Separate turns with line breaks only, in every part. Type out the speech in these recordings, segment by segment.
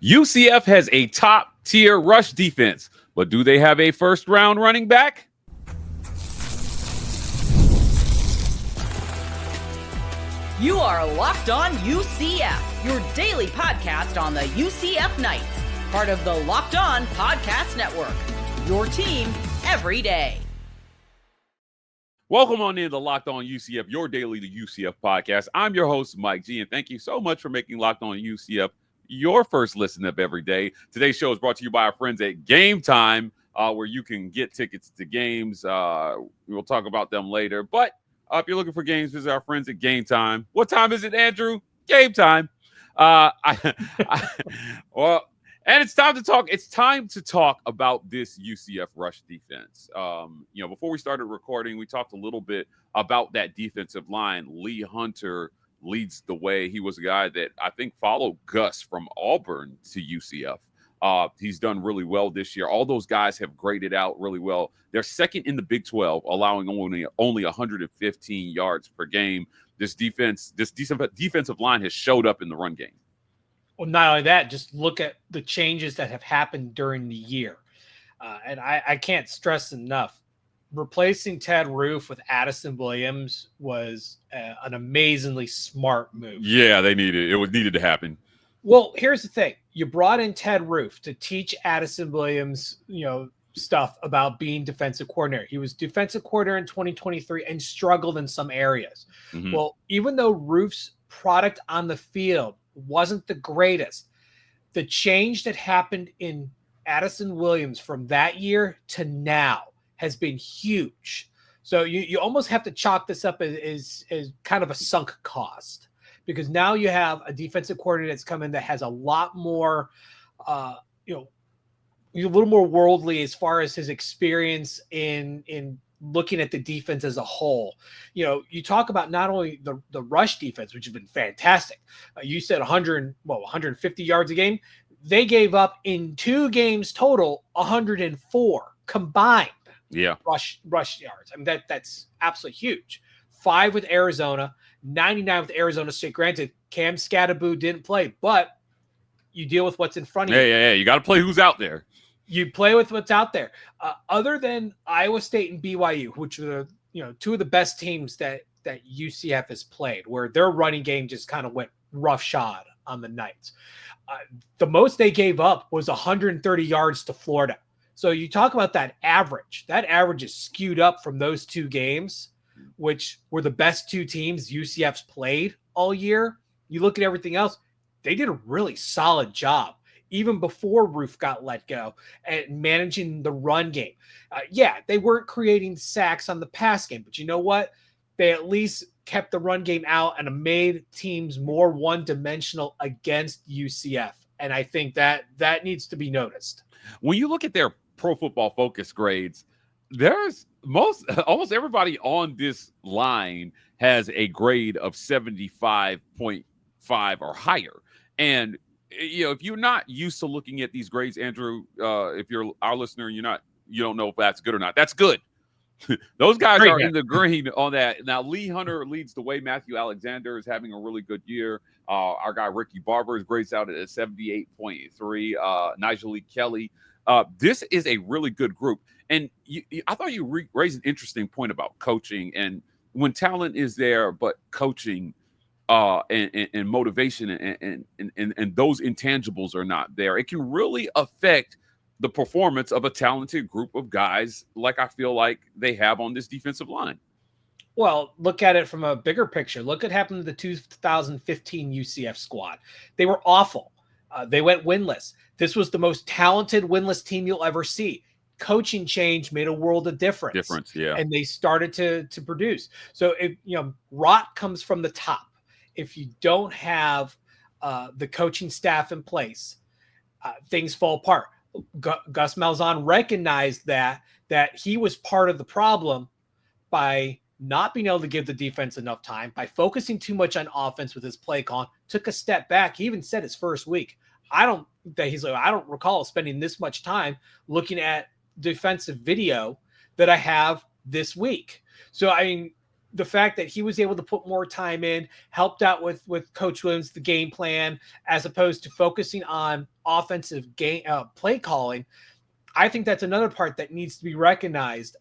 UCF has a top-tier rush defense, but do they have a first-round running back?
You are Locked On UCF, your daily podcast on the UCF Knights, part of the Locked On Podcast Network, your team every day.
Welcome on in to Locked On UCF, your daily UCF podcast. I'm your host, Mike G, and thank you so much for making Locked On UCF your first listen of every day. Today's show is brought to you by our friends at Game Time, where you can get tickets to games. We'll talk about them later, but if you're looking for games, visit our friends at Game Time. What time is it, Andrew? Game time. And it's time to talk. It's time to talk about this UCF Rush defense. Before we started recording, we talked a little bit about that defensive line. Lee Hunter leads the way. He was a guy that I think followed Gus from Auburn to UCF. He's done really well this year. All those guys have graded out really well. They're second in the Big 12, allowing only 115 yards per game. This defensive line has showed up in the run game.
Well, not only that, just look at the changes that have happened during the year. And I can't stress enough, replacing Ted Roof with Addison Williams was an amazingly smart move.
Yeah, they needed it. It was needed to happen.
Well, here's the thing. You brought in Ted Roof to teach Addison Williams, stuff about being defensive coordinator. He was defensive coordinator in 2023 and struggled in some areas. Mm-hmm. Well, even though Roof's product on the field wasn't the greatest, the change that happened in Addison Williams from that year to now has been huge. So you almost have to chalk this up as kind of a sunk cost. Because now you have a defensive coordinator that's come in that has a lot more, a little more worldly as far as his experience in looking at the defense as a whole. You talk about not only the rush defense, which has been fantastic. You said 150 yards a game. They gave up in 2 games total 104 combined.
Yeah,
rush yards. I mean that's absolutely huge. 5 with Arizona. 99 with Arizona State. Granted, Cam Scattaboo didn't play, but you deal with what's in front of you.
Yeah. You got to play who's out there.
You play with what's out there. Other than Iowa State and BYU, which are 2 of the best teams that UCF has played, where their running game just kind of went roughshod on the Knights. The most they gave up was 130 yards to Florida. So you talk about that average. That average is skewed up from those 2 games, which were the best 2 teams UCF's played all year. You look at everything else, they did a really solid job, even before Roof got let go, at managing the run game. They weren't creating sacks on the pass game, but you know what? They at least kept the run game out and made teams more one-dimensional against UCF. And I think that needs to be noticed.
When you look at their Pro Football Focus grades, there's almost everybody on this line has a grade of 75.5 or higher. And if you're not used to looking at these grades, Andrew, if you're our listener, you don't know if that's good or not. That's good. Those guys are in the green on that. Now, Lee Hunter leads the way. Matthew Alexander is having a really good year. Our guy Ricky Barber is grades out at a 78.3. Nigel Lee Kelly. This is a really good group. And I thought you raised an interesting point about coaching, and when talent is there, but coaching and motivation and those intangibles are not there, it can really affect the performance of a talented group of guys like I feel like they have on this defensive line.
Well, look at it from a bigger picture. Look what happened to the 2015 UCF squad. They were awful. They went winless. This was the most talented winless team you'll ever see. Coaching change made a world of difference.
Yeah.
And they started to produce. So rot comes from the top. If you don't have the coaching staff in place, things fall apart. Gus Malzahn recognized that he was part of the problem by not being able to give the defense enough time, by focusing too much on offense with his play call, took a step back. He even said his first week, I don't recall spending this much time looking at defensive video that I have this week. So, I mean, the fact that he was able to put more time in, helped out with Coach Williams, the game plan, as opposed to focusing on offensive game play calling. I think that's another part that needs to be recognized.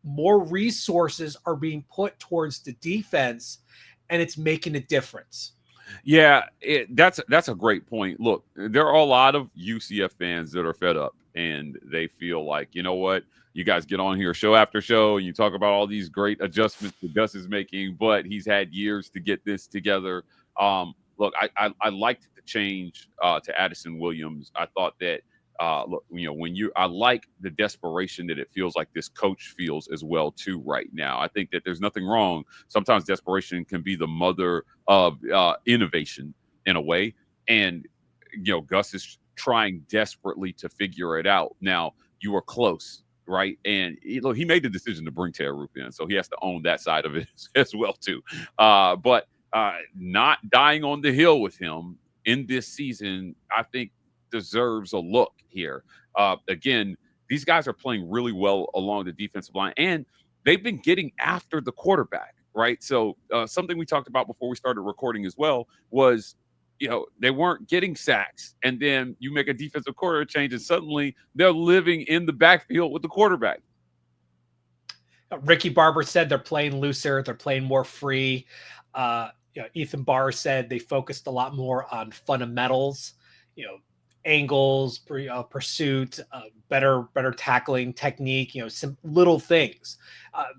More resources are being put towards the defense, and it's making a difference.
Yeah, that's a great point. Look, there are a lot of UCF fans that are fed up, and they feel like, you know what, you guys get on here show after show, and you talk about all these great adjustments that Gus is making, but he's had years to get this together. Look, I liked the change to Addison Williams. I thought that, look, I like the desperation that it feels like this coach feels as well too right now. I think that there's nothing wrong. Sometimes desperation can be the mother of innovation in a way. And, Gus is trying desperately to figure it out. Now, you are close, right? And he made the decision to bring Tetairoa in, so he has to own that side of it as well too. But not dying on the hill with him in this season, I think, deserves a look here. Again, these guys are playing really well along the defensive line, and they've been getting after the quarterback, right? So something we talked about before we started recording as well was, they weren't getting sacks, and then you make a defensive coordinator change, and suddenly they're living in the backfield with the quarterback.
Ricky Barber said they're playing looser, they're playing more free. Ethan Barr said they focused a lot more on fundamentals, angles, pursuit, better tackling technique, some little things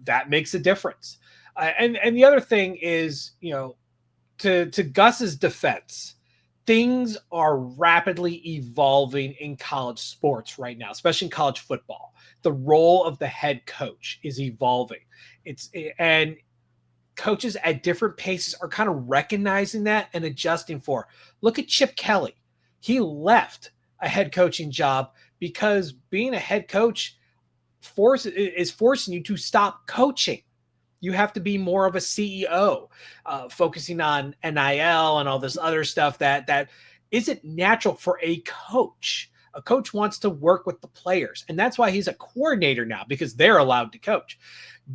that makes a difference. And the other thing is, to Gus's defense, things are rapidly evolving in college sports right now, especially in college football. The role of the head coach is evolving. And coaches at different paces are kind of recognizing that and adjusting for. Look at Chip Kelly. He left a head coaching job because being a head coach is forcing you to stop coaching. You have to be more of a CEO, focusing on NIL and all this other stuff that isn't natural for a coach. A coach wants to work with the players, and that's why he's a coordinator now, because they're allowed to coach.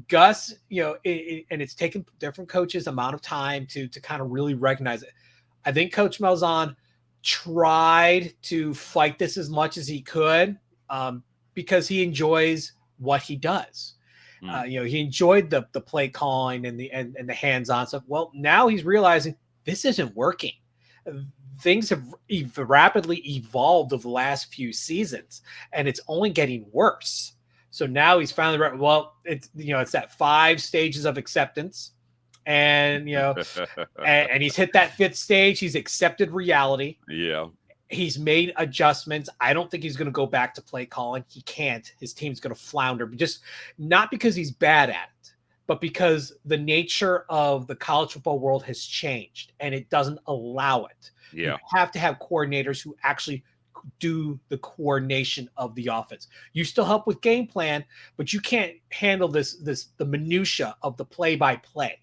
Gus, and it's taken different coaches amount of time to kind of really recognize it. I think Coach Malzahn tried to fight this as much as he could because he enjoys what he does. He enjoyed the play calling and the hands-on stuff. Well, now he's realizing this isn't working. Things have rapidly evolved over the last few seasons, and it's only getting worse. So now he's finally right. Well, it's that 5 stages of acceptance, and and he's hit that 5th stage. He's accepted reality.
Yeah.
He's made adjustments. I don't think he's going to go back to play calling. He can't. His team's going to flounder, but just not because he's bad at it, but because the nature of the college football world has changed and it doesn't allow it.
Yeah.
You have to have coordinators who actually do the coordination of the offense. You still help with game plan, but you can't handle the minutia of the play-by-play.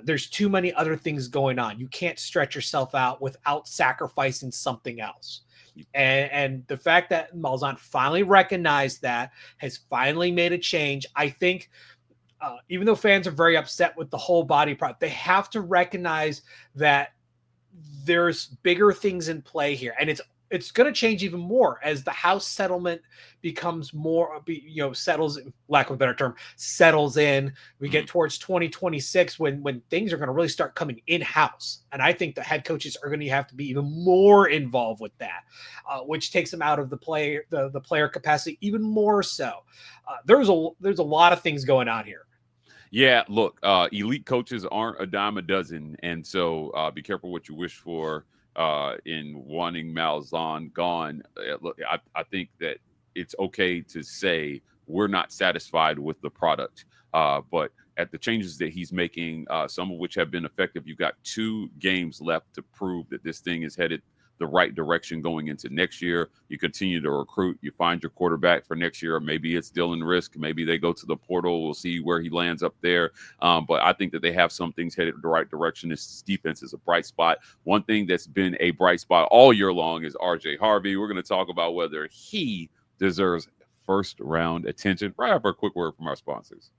There's too many other things going on. You can't stretch yourself out without sacrificing something else. And the fact that Malzahn finally recognized that, has finally made a change, I think, even though fans are very upset with the whole body product, they have to recognize that there's bigger things in play here. And it's going to change even more as the House settlement becomes more, settles, lack of a better term, settles in. We get towards 2026 when things are going to really start coming in-house. And I think the head coaches are going to have to be even more involved with that, which takes them out of the player capacity even more so. There's a lot of things going on here.
Yeah, look, elite coaches aren't a dime a dozen. And so be careful what you wish for in wanting Malzahn gone. Look, I think that it's okay to say we're not satisfied with the product, but at the changes that he's making, some of which have been effective, you've got 2 games left to prove that this thing is headed the right direction going into next year. You continue to recruit, you find your quarterback for next year, or maybe it's still in Rizk. Maybe they go to the portal. We'll see where he lands up there. But I think that they have some things headed the right direction. This defense is a bright spot. One thing that's been a bright spot all year long is RJ Harvey. We're going to talk about whether he deserves first round attention right after a quick word from our sponsors.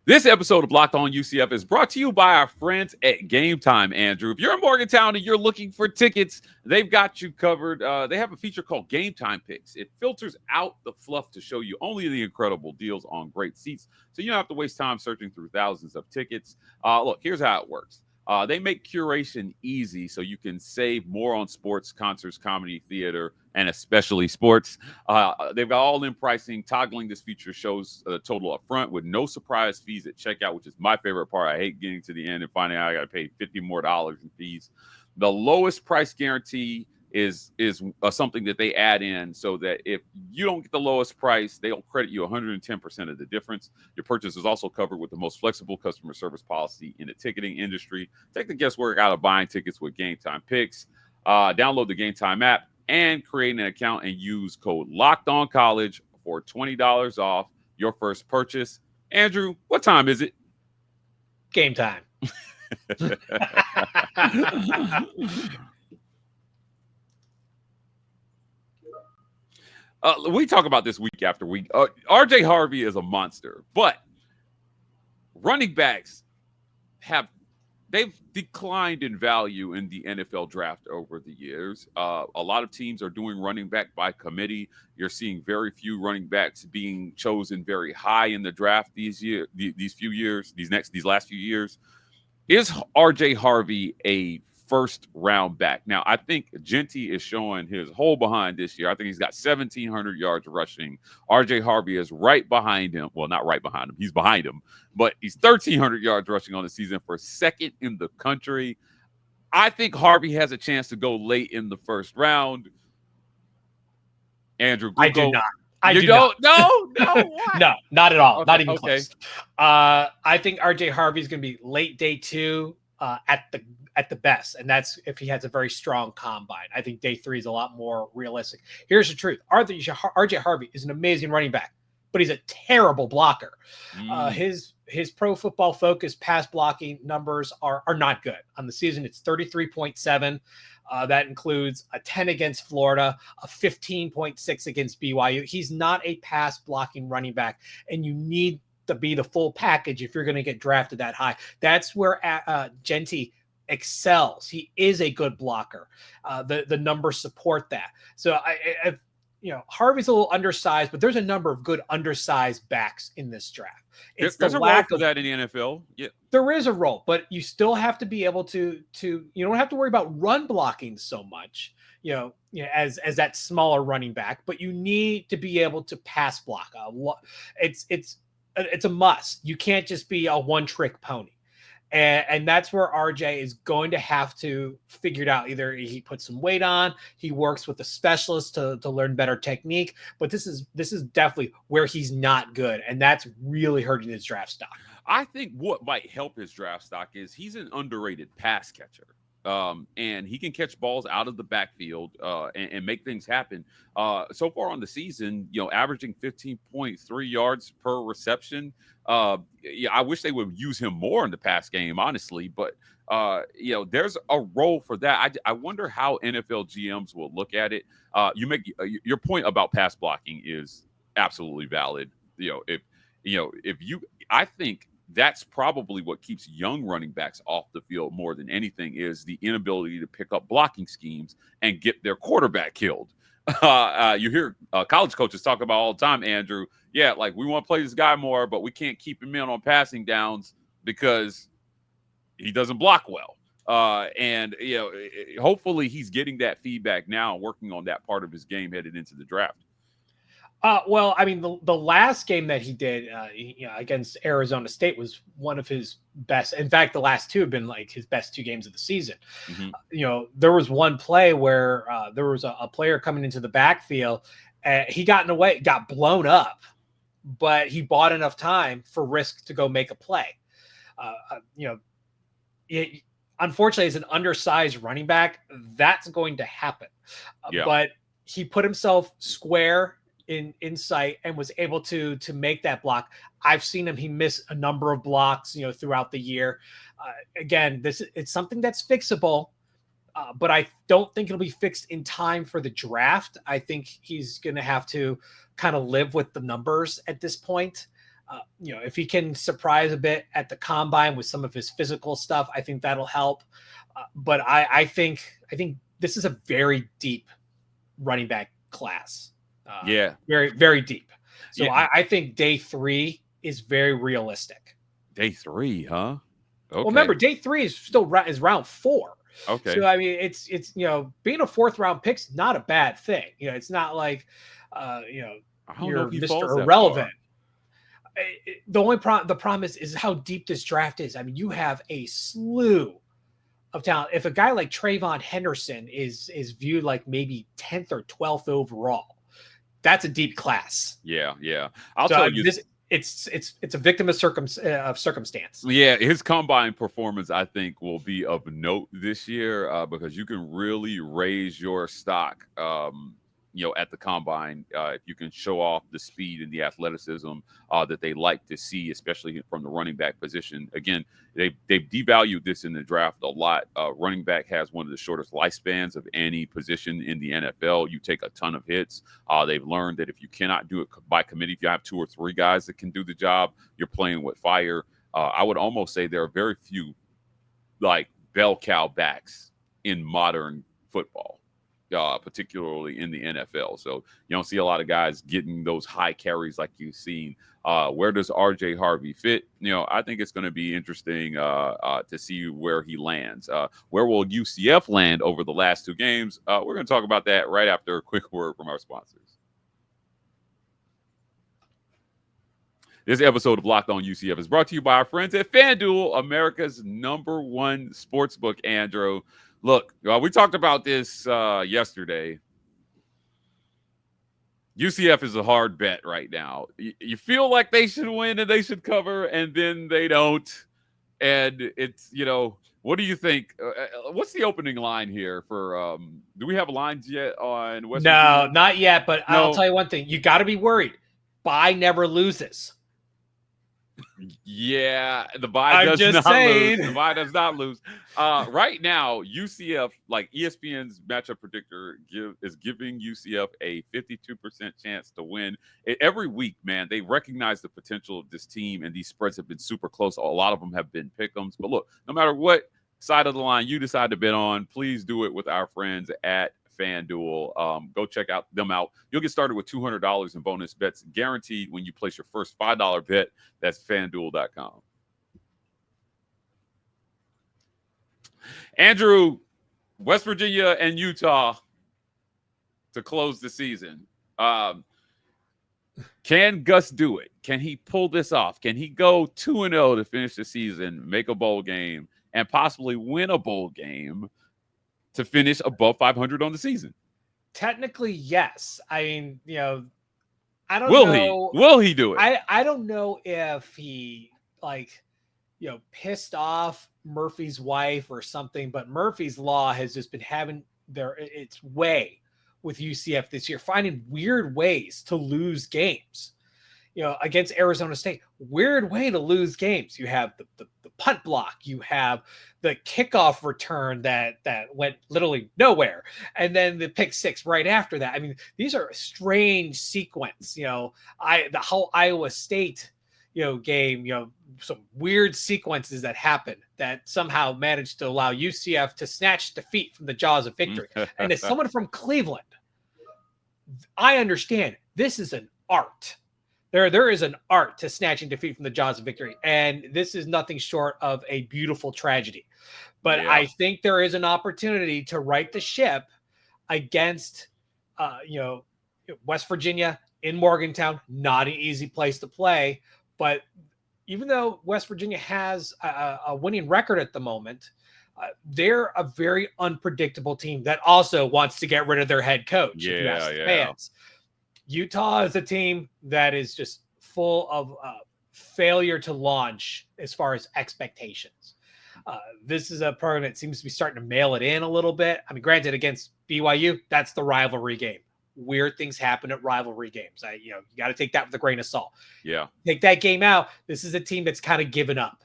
This episode of Locked On UCF is brought to you by our friends at Game Time, Andrew. If you're in Morgantown and you're looking for tickets, they've got you covered. They have a feature called Game Time Picks. It filters out the fluff to show you only the incredible deals on great seats, so you don't have to waste time searching through thousands of tickets. Look, here's how it works. They make curation easy so you can save more on sports, concerts, comedy, theater, and especially sports. They've got all-in pricing. Toggling this feature shows the total up front with no surprise fees at checkout, which is my favorite part. I hate getting to the end and finding out I got to pay $50 more in fees. The lowest price guarantee is something that they add in so that if you don't get the lowest price, they'll credit you 110% of the difference. Your purchase is also covered with the most flexible customer service policy in the ticketing industry. Take the guesswork out of buying tickets with Game Time Picks. Download the Game Time app and create an account and use code LOCKEDONCollege for $20 off your first purchase. Andrew, what time is it?
Game time.
We talk about this week after week. RJ Harvey is a monster, but running backs they've declined in value in the NFL draft over the years. A lot of teams are doing running back by committee. You're seeing very few running backs being chosen very high in the draft these last few years. Is RJ Harvey a first round back? Now, I think Genty is showing his whole behind this year. I think he's got 1,700 yards rushing. RJ Harvey is right behind him. Well, not right behind him. He's behind him, but he's 1,300 yards rushing on the season for second in the country. I think Harvey has a chance to go late in the first round. Andrew,
I do not.
No, what?
No, not at all.
Okay,
not even close. I think RJ Harvey is going to be late day 2 at the best, and that's if he has a very strong combine. I think day 3 is a lot more realistic. Here's the truth: RJ Harvey is an amazing running back, but he's a terrible blocker. His Pro Football Focus pass blocking numbers are not good. On the season, it's 33.7. That includes a 10 against Florida, a 15.6 against BYU. He's not a pass blocking running back, and you need to be the full package if you're going to get drafted that high. That's where Genty excels. He is a good blocker. The numbers support that. So Harvey's a little undersized, but there's a number of good undersized backs in this draft.
There's a role for that in the NFL. Yeah,
there is a role, but you still have to be able to you don't have to worry about run blocking so much, as that smaller running back, but you need to be able to pass block. It's a must. You can't just be a one-trick pony. And that's where RJ is going to have to figure it out. Either he puts some weight on, he works with a specialist to learn better technique. But this is definitely where he's not good, and that's really hurting his draft stock.
I think what might help his draft stock is he's an underrated pass catcher. And he can catch balls out of the backfield and make things happen. So far on the season, averaging 15.3 yards per reception. I wish they would use him more in the pass game, honestly. But there's a role for that. I wonder how NFL GMs will look at it. You make your point about pass blocking is absolutely valid. I think that's probably what keeps young running backs off the field more than anything is the inability to pick up blocking schemes and get their quarterback killed. You hear college coaches talk about all the time, Andrew. Yeah, like we want to play this guy more, but we can't keep him in on passing downs because he doesn't block well. Hopefully he's getting that feedback now and working on that part of his game headed into the draft.
Well, I mean, the last game that he did against Arizona State was one of his best. In fact, the last 2 have been like his best 2 games of the season. Mm-hmm. There was one play where there was a player coming into the backfield. He got in the way, got blown up, but he bought enough time for Rizk to go make a play. Unfortunately, as an undersized running back, that's going to happen. But he put himself square in sight and was able to make that block. I've seen him. He missed a number of blocks, throughout the year. Again, it's something that's fixable, but I don't think it'll be fixed in time for the draft. I think he's going to have to kind of live with the numbers at this point. If he can surprise a bit at the combine with some of his physical stuff, I think that'll help. But I think this is a very deep running back class. Very, very deep. So I think day 3 is very realistic.
Day 3, huh? Okay.
Well, remember, day 3 is still round 4.
Okay.
So I mean, it's being a 4th round pick's not a bad thing. It's not like you're Mr. Irrelevant. The problem is how deep this draft is. I mean, you have a slew of talent. If a guy like Trayvon Henderson is viewed like maybe 10th or 12th overall, that's a deep class.
Yeah. I'll tell you
this. It's a victim of circumstance.
Yeah, his combine performance, I think, will be of note this year because you can really raise your stock, at the combine if you can show off the speed and the athleticism that they like to see, especially from the running back position. Again, they've devalued this in the draft a lot. Running back has one of the shortest lifespans of any position in the NFL. You take a ton of hits. They've learned that if you cannot do it by committee, if you have 2 or 3 guys that can do the job, you're playing with fire. I would almost say there are very few like bell cow backs in modern football. Particularly in the NFL. So you don't see a lot of guys getting those high carries like you've seen. Where does RJ Harvey fit? I think it's going to be interesting to see where he lands. Where will UCF land over the last 2 games? We're going to talk about that right after a quick word from our sponsors. This episode of Locked On UCF is brought to you by our friends at FanDuel, America's #1 sportsbook, Andrew. Look, we talked about this yesterday. UCF is a hard bet right now. You feel like they should win and they should cover, and then they don't. And it's, what do you think? What's the opening line here for do we have lines yet on West Virginia?
Not yet, but I'll tell you one thing. You got to be worried. Bye never loses.
Yeah, the bye does not lose. The bye does not lose. Right now, UCF, like ESPN's matchup predictor, is giving UCF a 52% chance to win. Every week, man, they recognize the potential of this team, and these spreads have been super close. A lot of them have been pick-ems. But look, no matter what side of the line you decide to bet on, please do it with our friends at FanDuel. Go check them out. You'll get started with $200 in bonus bets guaranteed when you place your first $5 bet. That's FanDuel.com. Andrew, West Virginia and Utah to close the season. Can Gus do it? Can he pull this off? Can he go 2-0 to finish the season, make a bowl game, and possibly win a bowl game to finish above 500 on the season?
Technically, yes. I mean, I don't know.
Will he do it?
I don't know if he pissed off Murphy's wife or something, but Murphy's Law has just been having its way with UCF this year, finding weird ways to lose games. Against Arizona State, weird way to lose games. You have the punt block, you have the kickoff return that went literally nowhere, and then the pick 6 right after that. I mean, these are a strange sequence. The whole Iowa State game, some weird sequences that happened that somehow managed to allow UCF to snatch defeat from the jaws of victory. And as someone from Cleveland, I understand this is an art. There is an art to snatching defeat from the jaws of victory, and this is nothing short of a beautiful tragedy. But yeah. I think there is an opportunity to right the ship against, West Virginia in Morgantown. Not an easy place to play, but even though West Virginia has a winning record at the moment, they're a very unpredictable team that also wants to get rid of their head coach. Fans. Utah is a team that is just full of failure to launch as far as expectations. This is a program that seems to be starting to mail it in a little bit. I mean, granted, against BYU, that's the rivalry game. Weird things happen at rivalry games. You got to take that with a grain of salt.
Yeah.
Take that game out. This is a team that's kind of given up.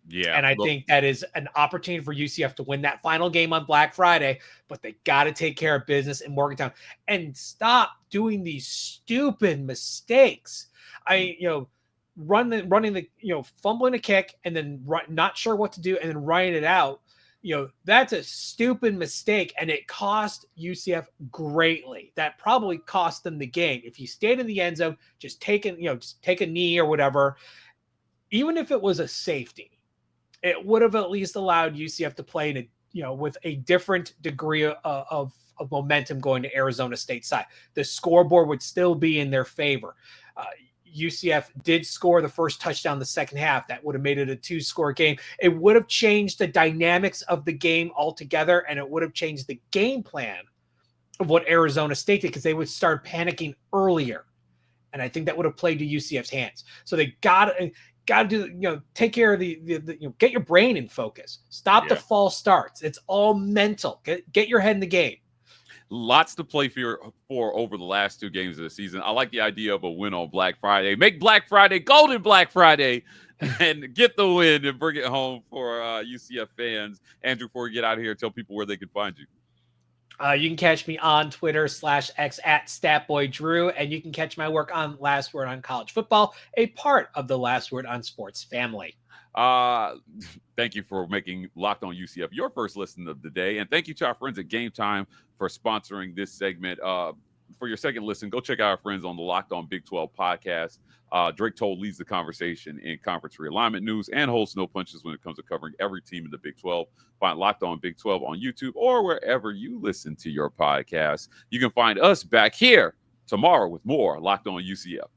Yeah.
And I think that is an opportunity for UCF to win that final game on Black Friday, but they got to take care of business in Morgantown and stop doing these stupid mistakes. running the fumbling a kick and then not sure what to do and then running it out, that's a stupid mistake, and it cost UCF greatly. That probably cost them the game. If you stayed in the end zone, just take a knee or whatever, even if it was a safety, it would have at least allowed UCF to play in with a different degree of momentum going to Arizona State side. The scoreboard would still be in their favor. UCF did score the first touchdown the second half. That would have made it a 2-score game. It would have changed the dynamics of the game altogether, and it would have changed the game plan of what Arizona State did, because they would start panicking earlier. And I think that would have played to UCF's hands. So they got to do, take care of get your brain in focus. Stop the false starts. It's all mental. Get your head in the game.
Lots to play for over the last 2 games of the season. I like the idea of a win on Black Friday. Make Black Friday Golden Black Friday and get the win and bring it home for UCF fans. Andrew, before we get out of here, tell people where they can find you.
You can catch me on Twitter /X at StatBoyDrew, and you can catch my work on Last Word on College Football, a part of the Last Word on Sports family.
Thank you for making Locked On UCF your first listen of the day, and thank you to our friends at Game Time for sponsoring this segment. For your second listen, go check out our friends on the Locked On Big 12 podcast. Drake Toll leads the conversation in conference realignment news and holds no punches when it comes to covering every team in the Big 12. Find Locked On Big 12 on YouTube or wherever you listen to your podcasts. You can find us back here tomorrow with more Locked On UCF.